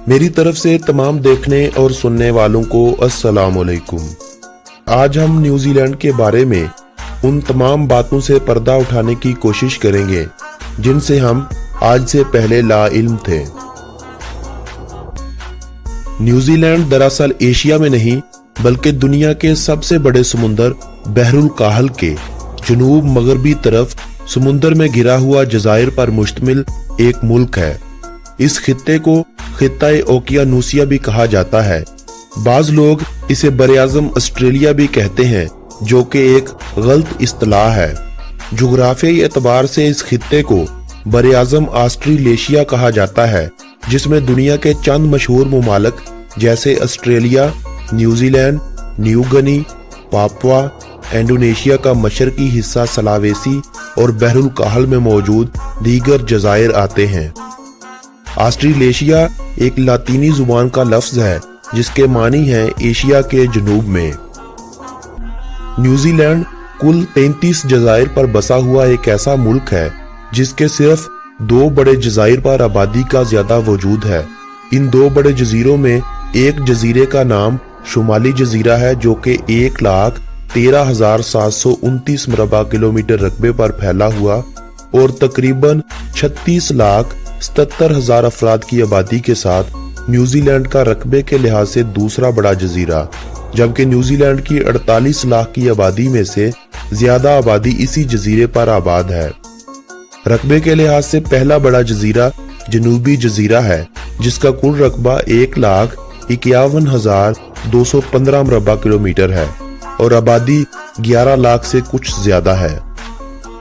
मेरी तरफ से तमाम देखने और सुनने वालों को अस्सलाम वालेकुम। आज हम न्यूजीलैंड के बारे में उन तमाम बातों से पर्दा उठाने की कोशिश करेंगे जिनसे हम आज से पहले लाइल्म थे। न्यूजीलैंड दरअसल एशिया में नहीं बल्कि दुनिया के सबसे बड़े समुंदर बहरुल काहल के जनूब मगरबी तरफ समुंदर में घिरा हुआ जज़ायर पर मुश्तमिल एक मुल्क है। इस खित्ते को खित्ता-ए ओकियानूसिया भी कहा जाता है। बाज लोग इसे बरे-आज़म ऑस्ट्रेलिया भी कहते हैं, जो कि एक गलत इस्तिलाह है। जुग्राफियाई एतबार से इस खित्ते को बरे-आज़म ऑस्ट्रेलेशिया कहा जाता है, जिसमें दुनिया के चंद मशहूर मुमालिक जैसे Australia, New Zealand, New Guinea, Papua, Indonesia का मशरकी हिस्सा सलावेसी और बहरुल काहल में मौजूद दीगर जज़ायर आते हैं। ऑस्ट्रेलेशिया एक लातीनी जुबान का लफ्ज है जिसके मानी है एशिया के जनूब में। न्यूजीलैंड कुल 33 जज़ायर पर बसा हुआ एक ऐसा मुल्क है जिसके सिर्फ 2 बड़े जज़ायर पर आबादी का ज्यादा वजूद है। इन 2 बड़े जजीरों में एक जजीरे का नाम शुमाली जजीरा है, जो कि 1,13,729 मरबा किलोमीटर रकबे पर फैला हुआ और तकरीबन 36,77,000 अफराद की आबादी के साथ न्यूजीलैंड का रकबे के लिहाज से दूसरा बड़ा जजीरा, जबकि न्यूजीलैंड की 48 लाख की आबादी में से ज्यादा आबादी इसी जजीरे पर आबाद है। रकबे के लिहाज से पहला बड़ा जजीरा जनूबी जजीरा है, जिसका कुल रकबा 1,51,215 मरबा किलोमीटर है और आबादी 11 लाख से कुछ ज्यादा है।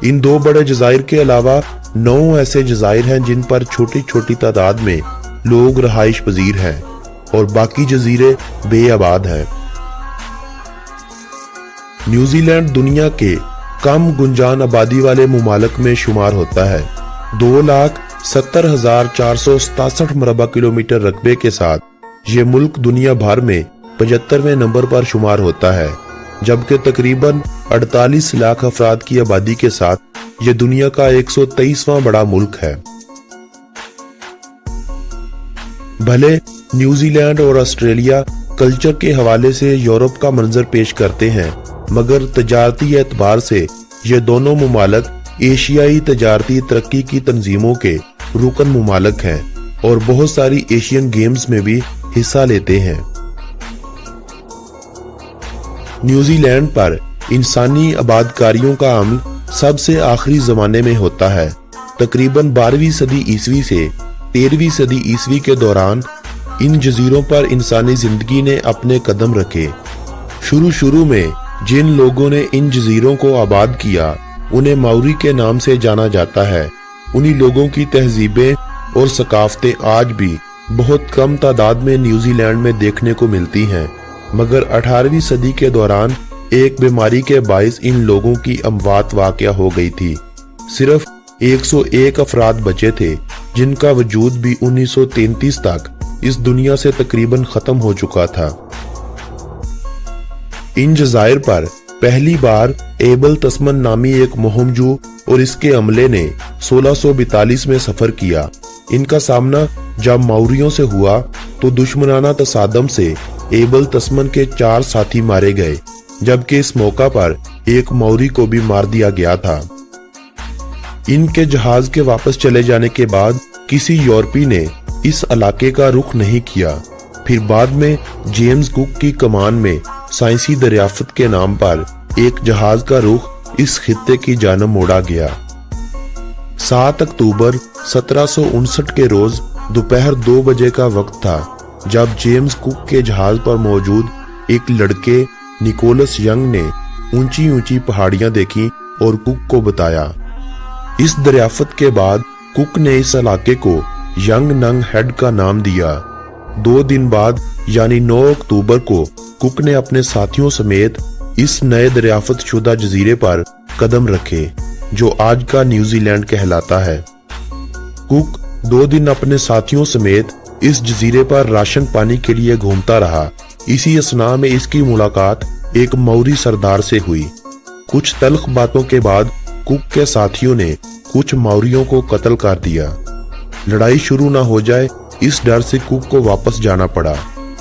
इन 2 बड़े जज़ायर के अलावा 9 ऐसे जज़ायर हैं जिन पर छोटी छोटी तादाद में लोग रहाइश पजीर हैं और बाकी जजीरे बेआबाद हैं। न्यूजीलैंड दुनिया के कम गुंजान आबादी वाले मुमालिक में शुमार होता है। 2,70,467 मरबा किलोमीटर रकबे के साथ ये मुल्क दुनिया भर में 75वें नंबर पर शुमार होता है, जबकि तकरीबन 48 लाख अफराद की आबादी के साथ ये दुनिया का 123वां बड़ा मुल्क है। भले न्यूजीलैंड और ऑस्ट्रेलिया कल्चर के हवाले से यूरोप का मंजर पेश करते हैं, मगर तजारती एतबार से ये दोनों मुमालिक एशियाई तजारती तरक्की की तंजीमों के रुकन मुमालिक हैं और बहुत सारी एशियन गेम्स में भी हिस्सा लेते हैं। न्यूजीलैंड पर इंसानी आबादकारियों का अमल सबसे आखिरी जमाने में होता है। तकरीबन 12वीं सदी ईसवी से 13वीं सदी ईसवी के दौरान इन जजीरों पर इंसानी जिंदगी ने अपने कदम रखे। शुरू में जिन लोगों ने इन जजीरों को आबाद किया उन्हें माउरी के नाम से जाना जाता है। उन्हीं लोगों की तहजीबें और सकाफतें आज भी बहुत कम तादाद में न्यूजीलैंड में देखने को मिलती हैं, मगर 18वीं सदी के दौरान एक बीमारी के बाइस इन लोगों की अमवात वाक़या हो गई थी। सिर्फ 101 अफराद बचे थे, जिनका वजूद भी 1933 तक इस दुनिया से तकरीबन खत्म हो चुका था। इन जज़ायर पर पहली बार एबल तस्मन नामी एक मोहमजू और इसके अमले ने 1642 में सफर किया। इनका सामना जब माउरियों से हुआ तो दुश्मनाना तसादम से एबल तस्मन के 4 साथी मारे गए, जबकि इस मौका पर एक माउरी को भी मार दिया गया था। इनके जहाज के वापस चले जाने के बाद किसी यूरोपी ने इस इलाके का रुख नहीं किया। फिर बाद में जेम्स कुक की कमान में साइंसी दरियाफ्त के नाम पर एक जहाज का रुख इस खित्ते की जानब मोड़ा गया। 7 अक्टूबर 1759 के रोज दोपहर 2 बजे का वक्त था जब जेम्स कुक के जहाज पर मौजूद एक लड़के निकोलस यंग ने ऊंची ऊंची पहाड़ियां देखी और कुक को बताया। इस दरियाफ्त के बाद कुक ने इस इलाके को यंग नंग हेड का नाम दिया। 2 दिन बाद यानी 9 अक्टूबर को कुक ने अपने साथियों समेत इस नए दरियाफ्त शुदा जजीरे पर कदम रखे, जो आज का न्यूजीलैंड कहलाता है। कुक 2 दिन अपने साथियों समेत इस जजीरे पर राशन पानी के लिए घूमता रहा। इसी असना में इसकी मुलाकात एक मौरी सरदार से हुई। कुछ तल्ख बातों के बाद कुक के साथियों ने कुछ माउरियों को कत्ल कर दिया। लड़ाई शुरू न हो जाए इस डर से कुक को वापस जाना पड़ा,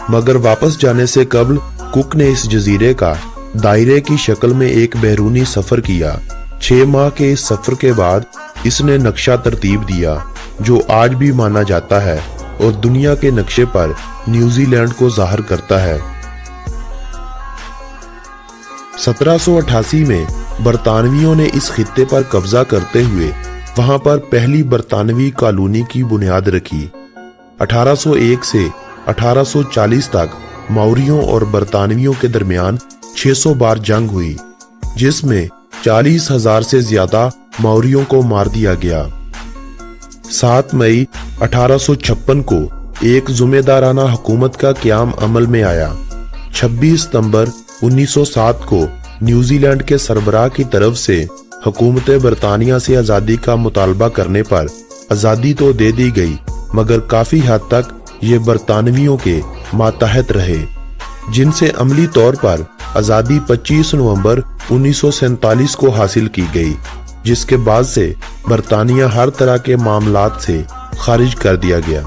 मगर वापस जाने से कबल कुक ने इस जजीरे का दायरे की शक्ल में एक बैरूनी सफर किया। 6 माह के इस सफर के बाद इसने नक्शा तरतीब दिया जो आज भी माना जाता है और दुनिया के नक्शे पर न्यूजीलैंड को जाहिर करता है। 1788 में बरतानवियों ने इस खित्ते पर कब्जा करते हुए वहां पर पहली बरतानवी कॉलोनी की बुनियाद रखी। 1801 से 1840 तक माउरियों और बरतानवियों के दरमियान 600 बार जंग हुई, जिसमें 40,000 से ज्यादा माउरियों को मार दिया गया। 7 मई 1856 को एक जुम्मेदाराना हुकूमत का क़याम अमल में आया। 26 सितंबर 1907 को न्यूजीलैंड के सरबराह की तरफ से हुकूमत बरतानिया से आज़ादी का मुतालबा करने पर आज़ादी तो दे दी गई, मगर काफ़ी हद तक ये बरतानवियों के मातहत रहे, जिनसे अमली तौर पर आज़ादी 25 नवंबर 1947 को हासिल की गई, जिसके बाद से बरतानिया हर तरह के मामलात से खारिज कर दिया गया।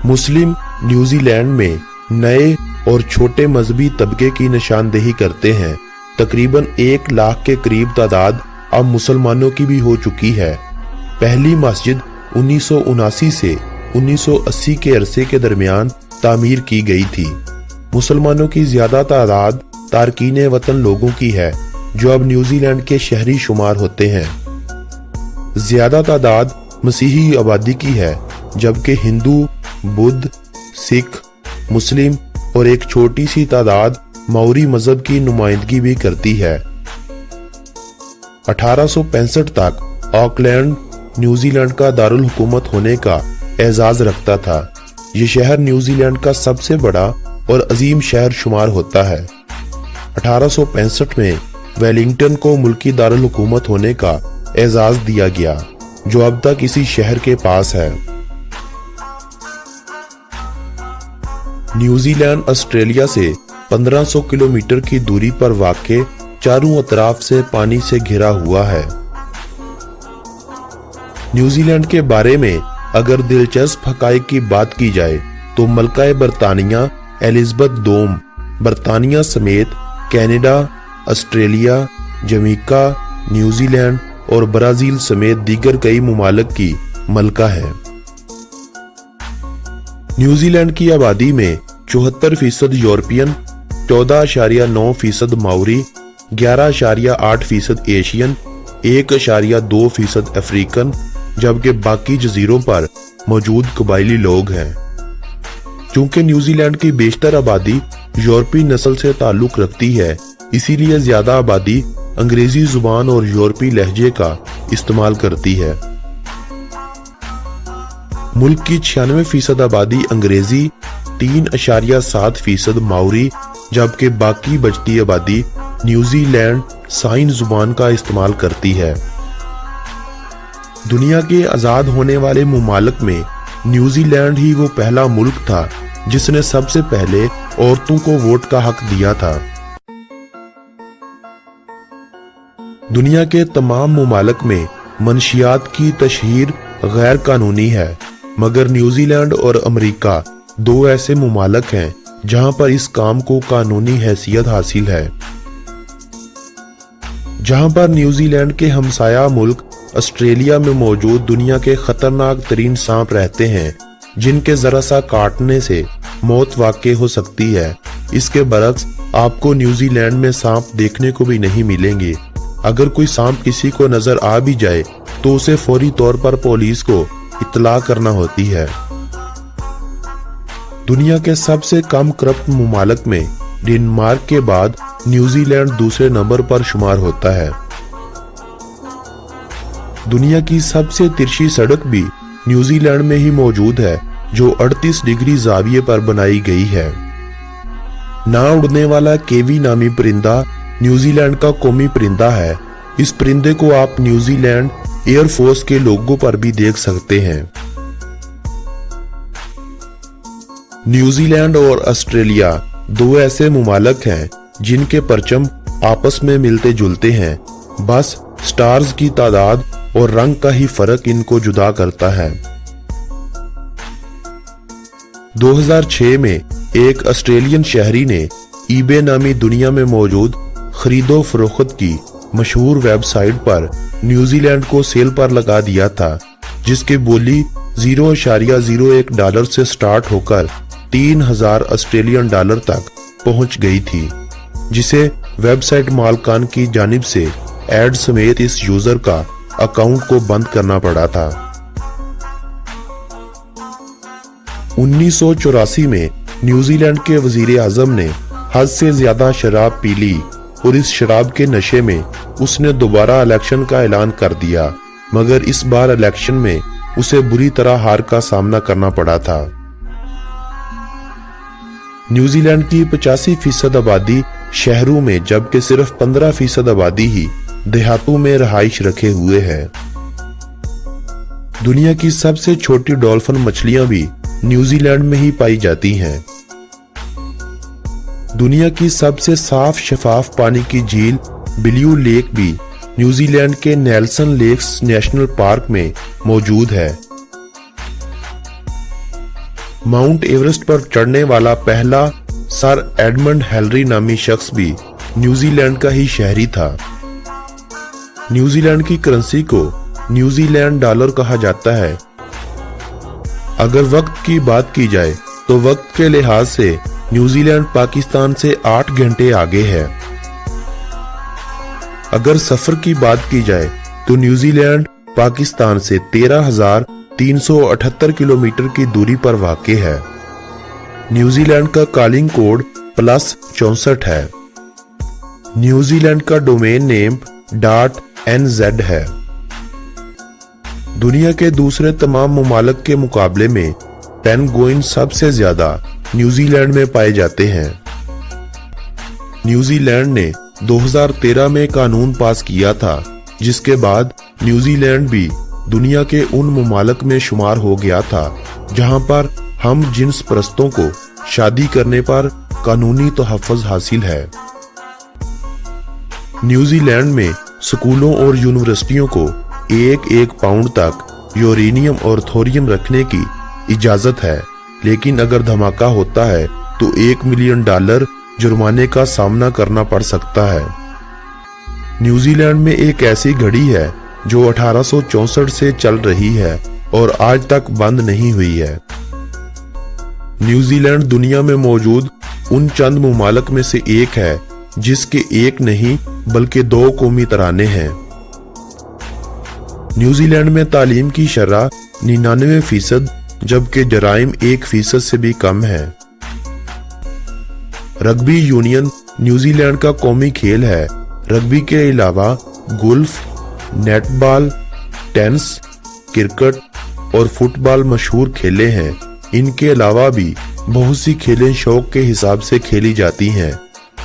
मुस्लिम न्यूजीलैंड में नए और छोटे मजहबी तबके की निशानदेही करते हैं। तकरीबन 1 लाख के करीब तादाद अब मुसलमानों की भी हो चुकी है। पहली मस्जिद 1979 से 1980 के अरसे के दरमियान तामीर की गई थी। मुसलमानों की ज्यादा तादाद तारकीन वतन लोगों की है जो अब न्यूजीलैंड के शहरी शुमार होते हैं। ज्यादा तादाद मसीही आबादी की है, जबकि हिंदू, बुद्ध, सिख, मुस्लिम और एक छोटी सी तादाद माउरी मजहब की नुमाइंदगी भी करती है। 1865 तक ऑकलैंड न्यूजीलैंड का दारुल हुकूमत होने का एजाज रखता था। ये शहर न्यूजीलैंड का सबसे बड़ा और अजीम शहर शुमार होता है। 1865 में वेलिंगटन को मुल्की दारुल हुकूमत होने का एजाज दिया गया, जो अब तक इसी शहर के पास है। न्यूजीलैंड ऑस्ट्रेलिया से 1500 किलोमीटर की दूरी पर वाक़े चारों तरफ से पानी से घिरा हुआ है। न्यूजीलैंड के बारे में अगर दिलचस्प हक़ाइक़ की बात की जाए तो मलका बरतानिया एलिज़ाबेथ दोम बरतानिया समेत कनाडा, ऑस्ट्रेलिया, जमैका, न्यूजीलैंड और ब्राजील समेत दीगर कई ममालिक की मलका है। न्यूजीलैंड की आबादी में 74% यूरोपियन, 14.9% माउरी, 11.8% एशियन, 1.2% अफ्रीकन, जबकि बाकी जजीरों पर मौजूद कबायली लोग हैं। चूंकि न्यूजीलैंड की बेशतर आबादी यूरोपी नस्ल से ताल्लुक रखती है, इसीलिए ज्यादा आबादी अंग्रेजी जुबान और यूरोपी लहजे का इस्तेमाल करती है। मुल्क की 96% आबादी अंग्रेजी, 3.7% माउरी, जबकि बाकी बचती आबादी न्यूजीलैंड साइन जुबान का इस्तेमाल करती है। दुनिया के आजाद होने वाले मुमालिक में न्यूजीलैंड ही वो पहला मुल्क था जिसने सबसे पहले औरतों को वोट का हक दिया था। दुनिया के तमाम मुमालिक में मनशियात की तशहीर गैर कानूनी है, मगर न्यूजीलैंड और अमेरिका 2 ऐसे मुमालिक हैं जहां पर इस काम को कानूनी हैसियत हासिल है। जहां पर न्यूजीलैंड के हमसाया मुल्क ऑस्ट्रेलिया में मौजूद दुनिया के खतरनाक तरीन सांप रहते हैं, जिनके जरा सा काटने से मौत वाक़ई हो सकती है। इसके बरक्स आपको न्यूजीलैंड में सांप देखने को भी नहीं मिलेंगे। अगर कोई सांप किसी को नजर आ भी जाए तो उसे फौरी तौर पर पुलिस को इत्तला करना होती है। दुनिया के सबसे कम करप्ट मुमालिक में डेनमार्क के बाद न्यूजीलैंड दूसरे नंबर पर शुमार होता है। दुनिया की सबसे तिरछी सड़क भी न्यूजीलैंड में ही मौजूद है, जो 38 डिग्री जाविये पर बनाई गई है। ना उड़ने वाला केवी नामी परिंदा न्यूजीलैंड का कौमी परिंदा है। इस परिंदे को आप न्यूजीलैंड एयरफोर्स के लोगों पर भी देख सकते हैं। न्यूजीलैंड और ऑस्ट्रेलिया 2 ऐसे मुमालिक हैं जिनके परचम आपस में मिलते जुलते हैं, बस स्टार्स की तादाद और रंग का ही फर्क इनको जुदा करता है। 2006 में एक ऑस्ट्रेलियन शहरी ने ईबे नामी दुनिया में मौजूद खरीदो फरोख्त की मशहूर वेबसाइट पर न्यूजीलैंड को सेल पर लगा दिया था, जिसकी बोली $0.01 से स्टार्ट होकर 3000 ऑस्ट्रेलियन डॉलर तक पहुंच गई थी, जिसे वेबसाइट मालकान की जानिब से एड समेत इस यूजर का अकाउंट को बंद करना पड़ा था। 1984 में न्यूजीलैंड के वजीर आजम ने हद से ज्यादा शराब पी ली और इस शराब के नशे में उसने दोबारा इलेक्शन का ऐलान कर दिया, मगर इस बार इलेक्शन में उसे बुरी तरह हार का सामना करना पड़ा था। न्यूजीलैंड की 85% आबादी शहरों में, जबकि सिर्फ 15% आबादी ही देहातों में रहाइश रखे हुए है। दुनिया की सबसे छोटी डॉल्फिन मछलियां भी न्यूजीलैंड में ही पाई जाती हैं। दुनिया की सबसे साफ शफाफ पानी की झील ब्लू लेक भी न्यूजीलैंड के नेल्सन लेक्स नेशनल पार्क में मौजूद है। माउंट एवरेस्ट पर चढ़ने वाला पहला सर एडमंड हिलरी नामी शख्स भी न्यूजीलैंड का ही शहरी था। न्यूजीलैंड की करेंसी को न्यूजीलैंड डॉलर कहा जाता है। अगर वक्त की बात की जाए तो वक्त के लिहाज से न्यूजीलैंड पाकिस्तान से 8 घंटे आगे है। अगर सफर की बात की जाए तो न्यूजीलैंड पाकिस्तान से 13,378 किलोमीटर की दूरी पर वाक़ है। न्यूजीलैंड का कॉलिंग कोड +64 है। न्यूजीलैंड का डोमेन नेम .nz है। दुनिया के दूसरे तमाम ममालिक के मुकाबले में पेंगुइन सबसे ज्यादा न्यूजीलैंड में पाए जाते हैं। न्यूजीलैंड ने 2013 में कानून पास किया था, जिसके बाद न्यूजीलैंड भी दुनिया के उन ममालिक में शुमार हो गया था जहां पर हम जिन्स परस्तों को शादी करने पर कानूनी तहफ़्फ़ुज़ हासिल है। न्यूजीलैंड में स्कूलों और यूनिवर्सिटियों को 1 पाउंड तक यूरेनियम और थोरियम रखने की इजाजत है, लेकिन अगर धमाका होता है तो $1 मिलियन जुर्माने का सामना करना पड़ सकता है। न्यूजीलैंड में एक ऐसी घड़ी है जो 1864 से चल रही है और आज तक बंद नहीं हुई है। न्यूजीलैंड दुनिया में मौजूद उन चंद ममालिक में से एक है जिसके एक नहीं बल्कि 2 कौमी तराने हैं। न्यूजीलैंड में तालीम की शरह 99%, जबकि जराइम 1% से भी कम है। रग्बी यूनियन न्यूजीलैंड का कौमी खेल है। रग्बी के अलावा गोल्फ, नेटबॉल, टेनिस, क्रिकेट और फुटबॉल मशहूर खेले हैं। इनके अलावा भी बहुत सी खेलें शौक के हिसाब से खेली जाती हैं।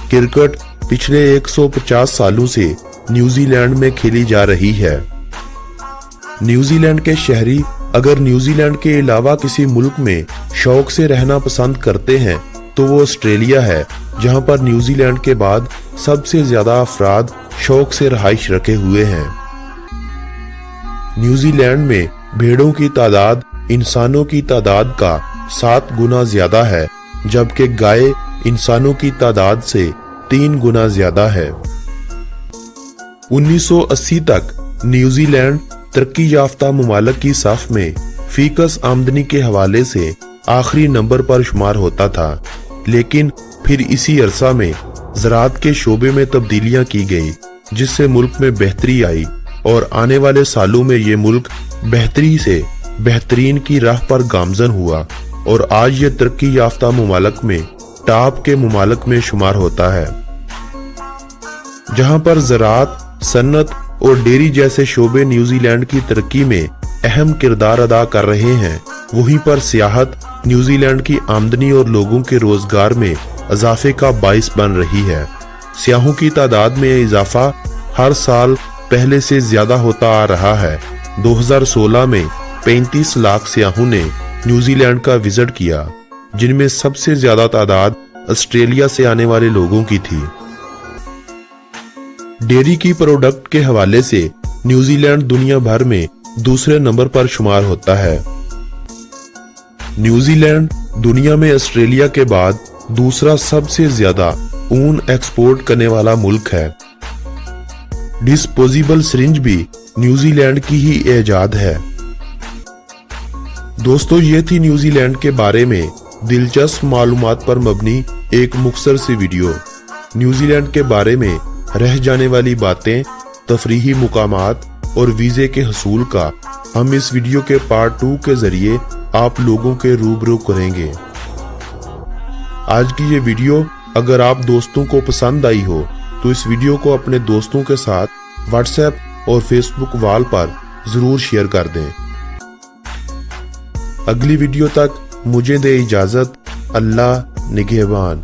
क्रिकेट पिछले 150 सालों से न्यूजीलैंड में खेली जा रही है। न्यूजीलैंड के शहरी अगर न्यूजीलैंड के अलावा किसी मुल्क में शौक से रहना पसंद करते हैं तो वो ऑस्ट्रेलिया है, जहां पर न्यूजीलैंड के बाद सबसे ज्यादा अफराद शौक से रहाइश रखे हुए हैं। न्यूजीलैंड में भेड़ों की तादाद इंसानों की तादाद का 7 गुना ज्यादा है, जबकि गाय इंसानों की तादाद से 3 गुना ज्यादा है। 1980 तक न्यूजीलैंड तरक्की याफ्ता ममालिक की सफ में फीकस आमदनी के हवाले से आखिरी नंबर पर शुमार होता था, लेकिन फिर इसी अरसा में ज़राअत के शोबे में तब्दीलियां की गई, जिससे मुल्क में बेहतरी आई और आने वाले सालों में ये मुल्क बेहतरी से बेहतरीन की राह पर गामजन हुआ और आज ये तरक्की याफ्ता ममालिक में टॉप के ममालिक में शुमार होता है। जहां पर ज़राअत, सन्नत और डेयरी जैसे शोबे न्यूजीलैंड की तरक्की में अहम किरदार अदा कर रहे हैं, वहीं पर सियाहत न्यूजीलैंड की आमदनी और लोगों के रोजगार में इजाफे का बाइस बन रही है। सियाहों की तादाद में इजाफा हर साल पहले से ज्यादा होता आ रहा है। 2016 में 35 लाख सियाहों ने न्यूजीलैंड का विजिट किया, जिनमें सबसे ज्यादा तादाद ऑस्ट्रेलिया से आने वाले लोगों की थी। डेयरी की प्रोडक्ट के हवाले से न्यूजीलैंड दुनिया भर में दूसरे नंबर पर शुमार होता है। न्यूजीलैंड दुनिया में ऑस्ट्रेलिया के बाद दूसरा सबसे ज्यादा ऊन एक्सपोर्ट करने वाला मुल्क है। डिस्पोजेबल सिरिंज भी न्यूजीलैंड की ही इजाद है। दोस्तों, ये थी न्यूजीलैंड के बारे में दिलचस्प मालूमात पर मबनी एक मुख्तसर सी वीडियो। न्यूजीलैंड के बारे में रह जाने वाली बातें, तफरीही मुकामात और वीजे के हसूल का हम इस वीडियो के पार्ट 2 के जरिए आप लोगों के रूबरू करेंगे। आज की ये वीडियो अगर आप दोस्तों को पसंद आई हो तो इस वीडियो को अपने दोस्तों के साथ व्हाट्सएप और फेसबुक वॉल पर जरूर शेयर कर दें। अगली वीडियो तक मुझे दे इजाजत। अल्लाह निगहबान।